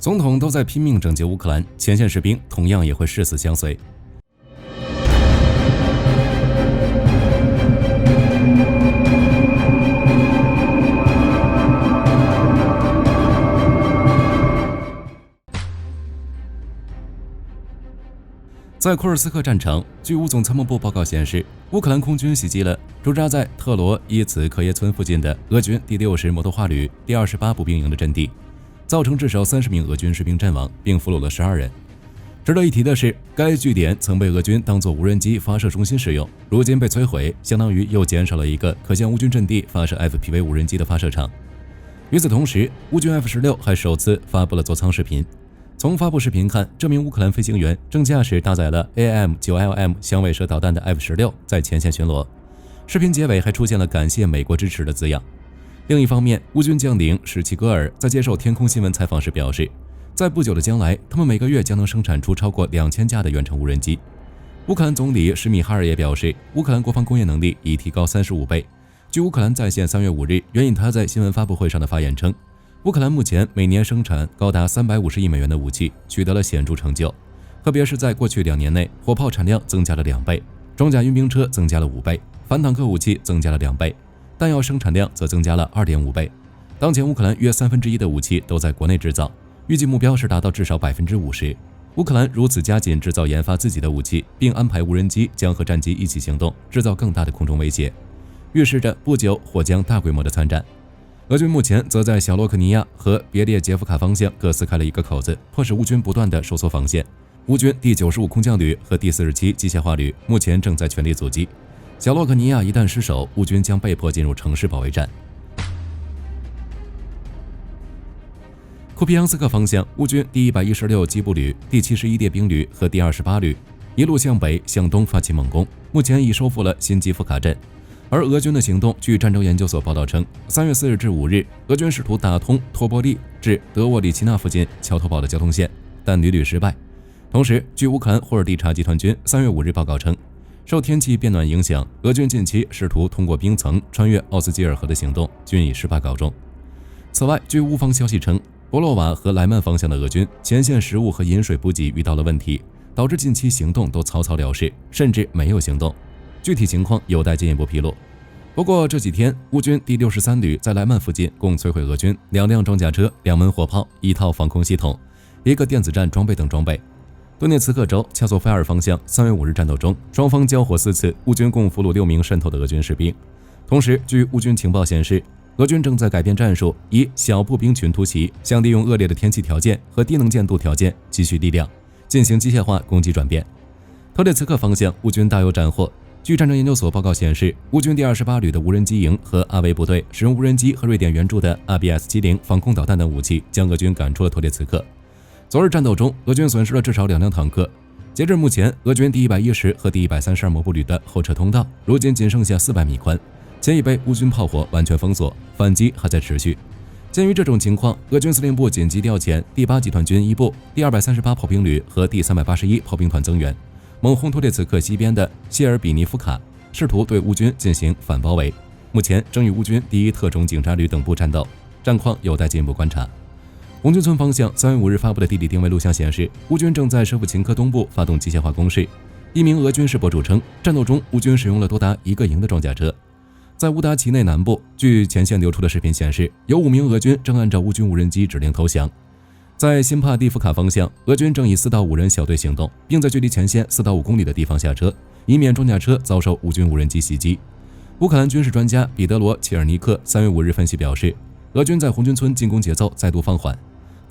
总统都在拼命拯救乌克兰，前线士兵同样也会誓死相随。在库尔斯克战场，据乌总参谋部报告显示，乌克兰空军袭击了驻扎在特罗伊茨科耶村附近的俄军第60摩托化旅第28步兵营的阵地，造成至少30名俄军士兵阵亡，并俘虏了12人。值得一提的是，该据点曾被俄军当作无人机发射中心使用，如今被摧毁，相当于又减少了一个可向乌军阵地发射 FPV 无人机的发射场。与此同时，乌军 F-16还首次发布了座舱视频。从发布视频看，这名乌克兰飞行员正驾驶搭载了 AIM-9LM 响尾蛇导弹的 F-16在前线巡逻。视频结尾还出现了感谢美国支持的字样。另一方面，乌军将领史奇格尔在接受天空新闻采访时表示，在不久的将来，他们每个月将能生产出超过2000架的远程无人机。乌克兰总理史米哈尔也表示，乌克兰国防工业能力已提高35倍。据乌克兰在线3月5日援引他在新闻发布会上的发言称，乌克兰目前每年生产高达350亿美元的武器，取得了显著成就，特别是在过去2年内，火炮产量增加了2倍，装甲运兵车增加了5倍，反坦克武器增加了2倍，弹药生产量则增加了2.5倍。当前乌克兰约1/3的武器都在国内制造，预计目标是达到至少50%。乌克兰如此加紧制造研发自己的武器，并安排无人机将和战机一起行动，制造更大的空中威胁，预示着不久或将大规模的参战。俄军目前则在小洛克尼亚和别列杰夫卡方向各撕开了一个口子，迫使乌军不断的收缩防线。乌军第95空降旅和第47机械化旅目前正在全力阻击。小洛克尼亚一旦失守，乌军将被迫进入城市保卫战。库皮扬斯克方向，乌军第116机步旅、第71列兵旅和第28旅一路向北向东发起猛攻，目前已收复了新基夫卡镇。而俄军的行动，据战争研究所报道称，3月4日至5日，俄军试图打通托波利至德沃里奇纳附近桥头堡的交通线，但屡屡失败。同时，据乌克兰霍尔蒂察集团军3月5日报告称，受天气变暖影响，俄军近期试图通过冰层穿越奥斯基尔河的行动均以失败告终。此外，据乌方消息称，博洛瓦和莱曼方向的俄军前线食物和饮水补给遇到了问题，导致近期行动都草草了事，甚至没有行动。具体情况有待进一步披露。不过这几天，乌军第63旅在莱曼附近共摧毁俄军2辆装甲车、2门火炮、1套防空系统、1个电子战装备等装备。顿涅茨克州恰索菲尔方向3月5日战斗中，双方交火4次，乌军共俘虏6名渗透的俄军士兵。同时，据乌军情报显示，俄军正在改变战术，以小步兵群突袭，向利用恶劣的天气条件和低能见度条件积蓄力量，进行机械化攻击转变。特列茨克方向，乌军大有斩获。据战争研究所报告显示，乌军第28旅的无人机营和阿维部队使用无人机和瑞典援助的 RBS-70 防空导弹等武器，将俄军赶出了托列茨克。昨日战斗中，俄军损失了至少2辆坦克。截至目前，俄军第110和第132摩步旅的后撤通道如今仅剩下400米宽，且已被乌军炮火完全封锁，反击还在持续。鉴于这种情况，俄军司令部紧急调遣第8集团军一部、第238炮兵旅和第381炮兵团增援，猛轰托列茨克西边的谢尔比尼夫卡，试图对乌军进行反包围。目前正与乌军第1特种警察旅等部战斗，战况有待进一步观察。红军村方向3月5日发布的地理定位录像显示，乌军正在舍甫琴科东部发动机械化攻势。一名俄军事博主称，战斗中乌军使用了多达1个营的装甲车。在乌达奇内南部，据前线流出的视频显示，有5名俄军正按照乌军无人机指令投降。在辛帕蒂夫卡方向，俄军正以4到5人小队行动，并在距离前线4到5公里的地方下车，以免装甲车遭受乌军无人机袭击。乌克兰军事专家彼得罗·切尔尼克3月5日分析表示，俄军在红军村进攻节奏再度放缓。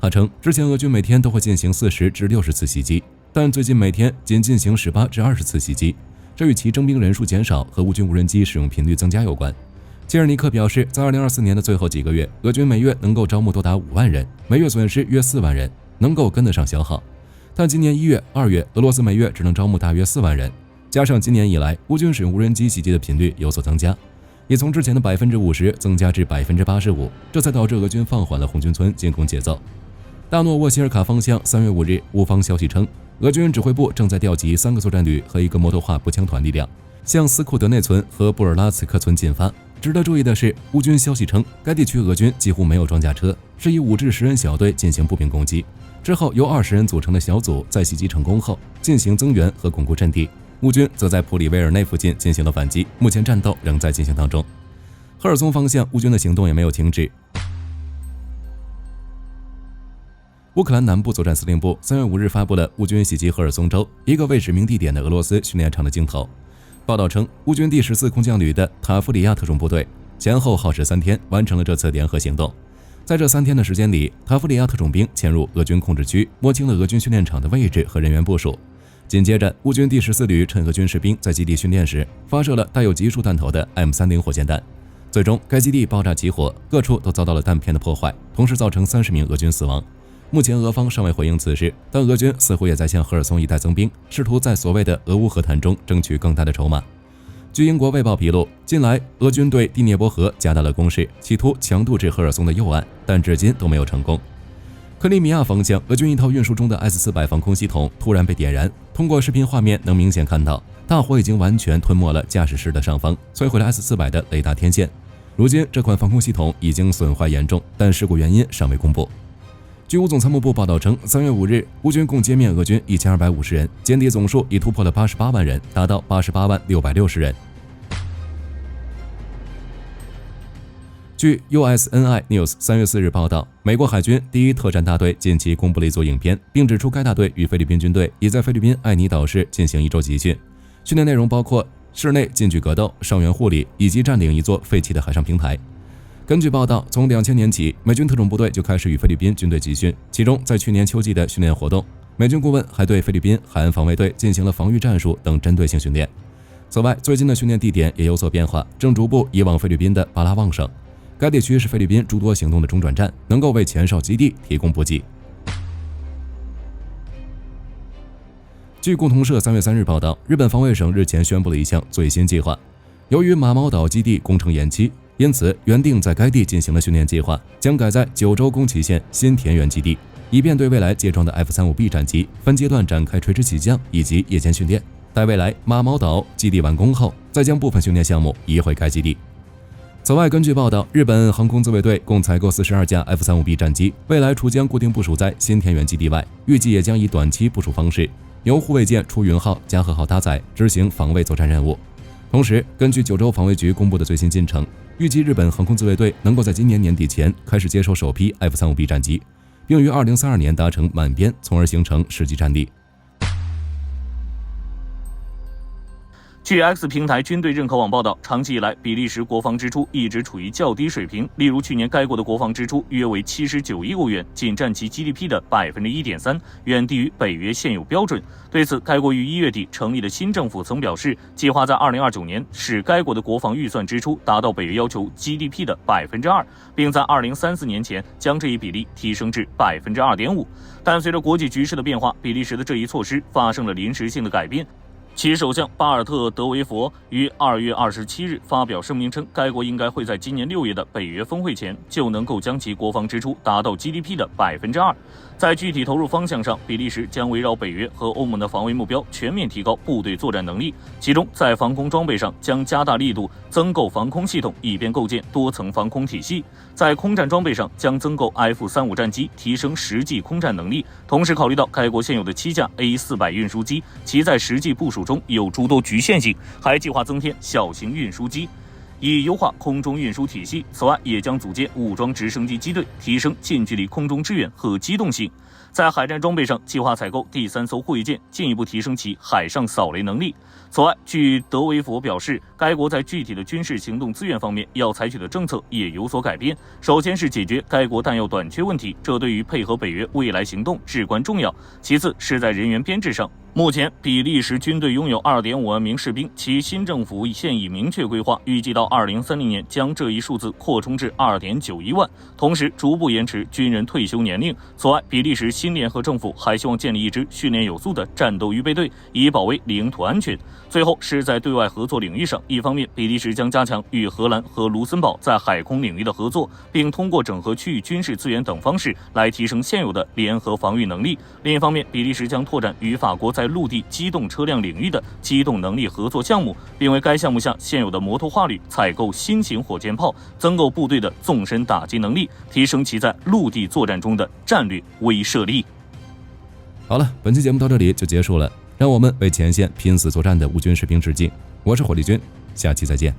他称，之前俄军每天都会进行40至60次袭击，但最近每天仅进行18至20次袭击，这与其征兵人数减少和乌军无人机使用频率增加有关。切尔尼克表示，在2024年的最后几个月，俄军每月能够招募多达5万人，每月损失约4万人，能够跟得上消耗。但今年1月、2月，俄罗斯每月只能招募大约4万人，加上今年以来乌军使用无人机袭击的频率有所增加，也从之前的50%增加至85%，这才导致俄军放缓了红军村进攻节奏。大诺沃希尔卡方向3月5日，乌方消息称，俄军指挥部正在调集3个作战旅和1个摩托化步枪团力量，向斯库德内村和布尔拉茨克村进发。值得注意的是，乌军消息称，该地区俄军几乎没有装甲车，是以5至10人小队进行步兵攻击。之后由20人组成的小组在袭击成功后进行增援和巩固阵地。乌军则在普里维尔内附近进行了反击，目前战斗仍在进行当中。赫尔松方向，乌军的行动也没有停止。乌克兰南部作战司令部3月5日发布了乌军袭击赫尔松州一个未指明地点的俄罗斯训练场的镜头。报道称，乌军第14空降旅的塔夫里亚特种部队前后耗时3天完成了这次联合行动。在这3天的时间里，塔夫里亚特种兵潜入俄军控制区，摸清了俄军训练场的位置和人员部署。紧接着，乌军第14旅趁俄军士兵在基地训练时，发射了带有集束弹头的 M30 火箭弹。最终，该基地爆炸起火，各处都遭到了弹片的破坏，同时造成30名俄军死亡。目前俄方尚未回应此事，但俄军似乎也在向赫尔松一带增兵，试图在所谓的俄乌和谈中争取更大的筹码。据英国卫报披露，近来俄军对第聂伯河加大了攻势，企图强渡至赫尔松的右岸，但至今都没有成功。克里米亚方向，俄军一套运输中的 S-400防空系统突然被点燃，通过视频画面能明显看到，大火已经完全吞没了驾驶室的上方，摧毁了 S-400的雷达天线。如今这款防空系统已经损坏严重，但事故原因尚未公布。据乌总参谋部报道称，3月5日，乌军共歼灭俄军1250人，歼敌总数已突破了88万人，达到88万660人。据 USNI News 3月4日报道，美国海军第1特战大队近期公布了一组影片，并指出该大队与菲律宾军队已在菲律宾爱尼岛市进行1周集训，训练内容包括室内近距格斗、伤员护理以及占领一座废弃的海上平台。根据报道，从2000年起，美军特种部队就开始与菲律宾军队集训，其中在去年秋季的训练活动，美军顾问还对菲律宾海岸防卫队进行了防御战术等针对性训练。此外，最近的训练地点也有所变化，正逐步移往菲律宾的巴拉望省。该地区是菲律宾诸多行动的中转站，能够为前哨基地提供补给。据共同社3月3日报道，日本防卫省日前宣布了一项最新计划，由于马毛岛基地工程延期，因此原定在该地进行的训练计划将改在九州宫崎县新田园基地，以便对未来接装的 F-35B 战机分阶段展开垂直起降以及夜间训练。待未来马毛岛基地完工后，再将部分训练项目移回该基地。此外，根据报道，日本航空自卫队共采购42架 F-35B 战机，未来除将固定部署在新田园基地外，预计也将以短期部署方式，由护卫舰出云号、加贺号搭载，执行防卫作战任务。同时，根据九州防卫局公布的最新进程，预计日本航空自卫队能够在今年年底前开始接收首批 F-35B 战机，并于2032年达成满编，从而形成实际战力。据 X 平台军队认可网报道，长期以来，比利时国防支出一直处于较低水平。例如，去年该国的国防支出约为79亿欧元，仅占其 GDP 的 1.3%， 远低于北约现有标准。对此，该国于1月底成立的新政府曾表示，计划在2029年使该国的国防预算支出达到北约要求 GDP 的 2%， 并在2034年前将这一比例提升至 2.5%。但随着国际局势的变化，比利时的这一措施发生了临时性的改变。其首相巴尔特·德维佛于2月27日发表声明称，该国应该会在今年6月的北约峰会前就能够将其国防支出达到 GDP 的 2%。在具体投入方向上，比利时将围绕北约和欧盟的防卫目标，全面提高部队作战能力。其中，在防空装备上将加大力度增购防空系统，以便构建多层防空体系；在空战装备上将增购 F-35战机，提升实际空战能力。同时，考虑到该国现有的7架 A400运输机，其在实际部署中有诸多局限性，还计划增添小型运输机，以优化空中运输体系。此外，也将组建武装直升机机队，提升近距离空中支援和机动性。在海战装备上，计划采购第3艘护卫舰，进一步提升其海上扫雷能力。此外，据德维佛表示，该国在具体的军事行动资源方面要采取的政策也有所改变。首先是解决该国弹药短缺问题，这对于配合北约未来行动至关重要。其次是在人员编制上。目前，比利时军队拥有 2.5 万名士兵，其新政府现已明确规划，预计到2030年将这一数字扩充至 2.91 万，同时逐步延迟军人退休年龄。此外，比利时新联合政府还希望建立一支训练有素的战斗预备队，以保卫领土安全。最后是在对外合作领域上，一方面，比利时将加强与荷兰和卢森堡在海空领域的合作，并通过整合区域军事资源等方式来提升现有的联合防御能力；另一方面，比利时将拓展与法国在在陆地机动车辆领域的机动能力合作项目，并为该项目下现有的摩托化旅采购新型火箭炮，增购部队的纵深打击能力，提升其在陆地作战中的战略威慑力。好了，本期节目到这里就结束了，让我们为前线拼死作战的乌军士兵致敬。我是火力军，下期再见。